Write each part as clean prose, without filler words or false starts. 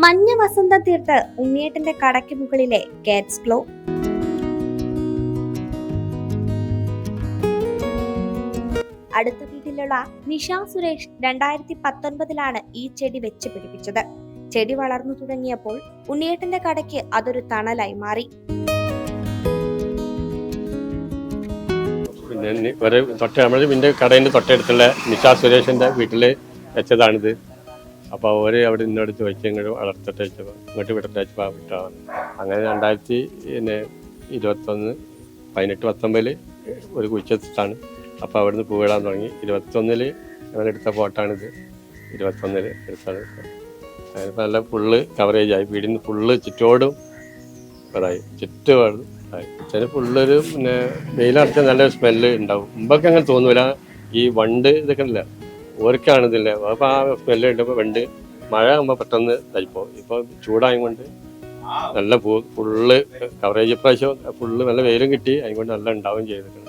മഞ്ഞ വസന്തം തീർത്ത് ഉണ്ണിയേട്ടന്റെ കടയ്ക്ക് മുകളിലെ കാറ്റ്സ് ക്ലോ. അടുത്ത വീട്ടിലുള്ള നിഷ സുരേഷ് 2019 ഈ ചെടി വെച്ച് പിടിപ്പിച്ചത്. ചെടി വളർന്നു തുടങ്ങിയപ്പോൾ ഉണ്ണിയേട്ടന്റെ കടയ്ക്ക് അതൊരു തണലായി മാറി. പിന്നെ കടയിന്റെ തൊട്ടടുത്തുള്ള നിഷ സുരേഷിന്റെ വീട്ടില് വെച്ചതാണിത്. അപ്പോൾ അവര് അവിടെ നിന്നോട് ചോദിച്ചു ഇങ്ങോട്ട് വളർത്തിട്ട് വെച്ചപ്പോൾ ഇങ്ങോട്ട് വിടട്ടെ വിട്ടാണ്. അങ്ങനെ 2021-19 ഒരു കുഴിച്ചിട്ടാണ്. അപ്പോൾ അവിടുന്ന് പൂവിടാൻ തുടങ്ങി. 21 ഞങ്ങൾ എടുത്ത ഫോട്ടാണിത്. 21 എടുത്താണ്. അതിപ്പോൾ നല്ല ഫുള്ള് കവറേജ് ആയി. വീടിന് ഫുള്ള് ചുറ്റോടും അതായി, ചുറ്റുപാടും ആയി. ചില ഫുള്ളൊരു പിന്നെ വെയിലടച്ച നല്ലൊരു സ്മെല്ല് ഉണ്ടാവും. മുമ്പൊക്കെ അങ്ങനെ തോന്നൂല. ഈ വണ്ട് ഇതൊക്കെ ഇല്ല, ഓർക്കാണിതില്ല. അപ്പോൾ ആ സ്മെല്ല് കിട്ടുമ്പോൾ വണ്ട് മഴ ആകുമ്പോൾ പെട്ടെന്ന് തയ്പ്പോൾ. ഇപ്പോൾ ചൂടായത് കൊണ്ട് നല്ല ഫുള്ള് കവറേജ് പ്രാവശ്യം ഫുള്ള് നല്ല വെയിലും കിട്ടി. അതുകൊണ്ട് നല്ല ഉണ്ടാവുകയും ചെയ്തിട്ടുണ്ട്.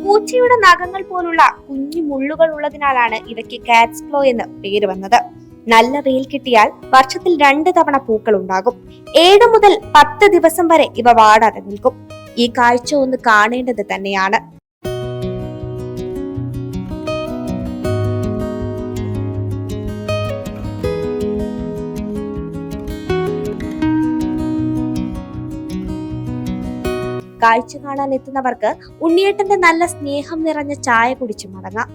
പൂച്ചയുടെ നഖങ്ങൾ പോലുള്ള കുഞ്ഞു മുള്ളുകൾ ഉള്ളതിനാലാണ് ഇവയ്ക്ക് കാറ്റ്സ് ക്ലോ എന്ന് പേര് വന്നത്. നല്ല വെയിൽ കിട്ടിയാൽ വർഷത്തിൽ 2 തവണ പൂക്കൾ ഉണ്ടാകും. 7 മുതൽ 10 ദിവസം വരെ ഇവ വാടാതെ നിൽക്കും. ഈ കാഴ്ച ഒന്ന് കാണേണ്ടത് തന്നെയാണ്. കാഴ്ച കാണാൻ എത്തുന്നവർക്ക് ഉണ്ണിയേട്ടന്റെ നല്ല സ്നേഹം നിറഞ്ഞ ചായ കുടിച്ചു മടങ്ങാം.